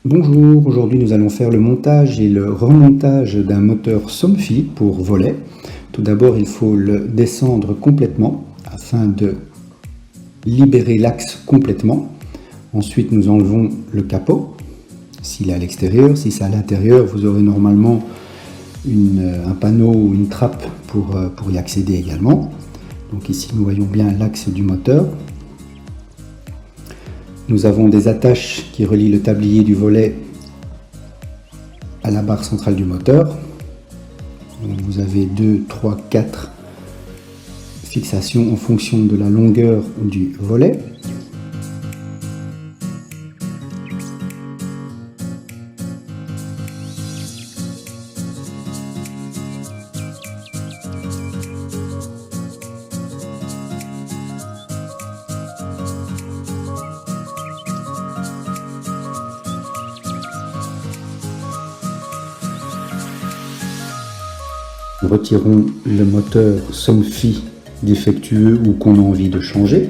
Bonjour, aujourd'hui nous allons faire le montage et le remontage d'un moteur Somfy pour volet. Tout d'abord il faut le descendre complètement afin de libérer l'axe complètement. Ensuite nous enlevons le capot, s'il est à l'extérieur. Si c'est à l'intérieur, vous aurez normalement un panneau ou une trappe pour y accéder également. Donc ici nous voyons bien l'axe du moteur. Nous avons des attaches qui relient le tablier du volet à la barre centrale du moteur. Donc vous avez 2, 3, 4 fixations en fonction de la longueur du volet. Nous retirons le moteur Somfy défectueux ou qu'on a envie de changer.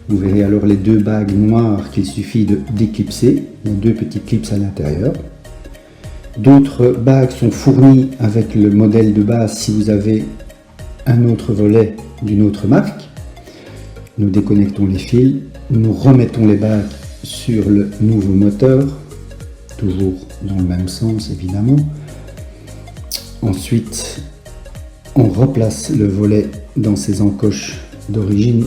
Vous verrez alors les deux bagues noires qu'il suffit de déclipser. Il y a deux petits clips à l'intérieur. D'autres bagues sont fournies avec le modèle de base si vous avez un autre volet d'une autre marque. Nous déconnectons les fils, nous remettons les bagues sur le nouveau moteur, toujours dans le même sens évidemment. Ensuite, on replace le volet dans ses encoches d'origine.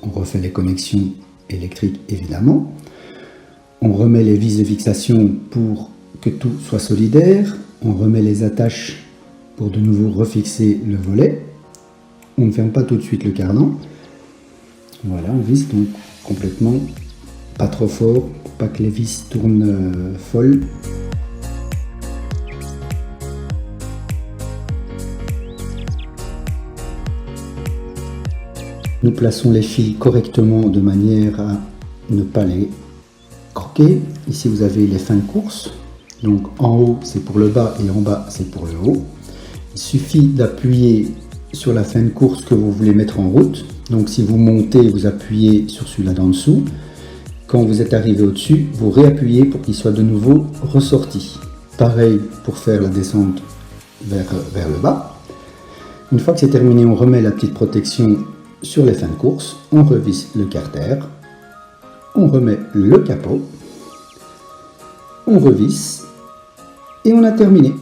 On refait les connexions électriques évidemment. On remet les vis de fixation pour que tout soit solidaire. On remet les attaches pour de nouveau refixer le volet. On ne ferme pas tout de suite le cardan. Voilà, on visse donc complètement, pas trop fort, pour pas que les vis tournent folles. Nous plaçons les fils correctement de manière à ne pas les croquer. Ici vous avez les fins de course, donc en haut c'est pour le bas et en bas c'est pour le haut. Il suffit d'appuyer sur la fin de course que vous voulez mettre en route. Donc si vous montez, vous appuyez sur celui-là d'en dessous. Quand vous êtes arrivé au-dessus, vous réappuyez pour qu'il soit de nouveau ressorti. Pareil pour faire la descente vers le bas. Une fois que c'est terminé, on remet la petite protection sur les fins de course. On revisse le carter. On remet le capot. On revisse. Et on a terminé.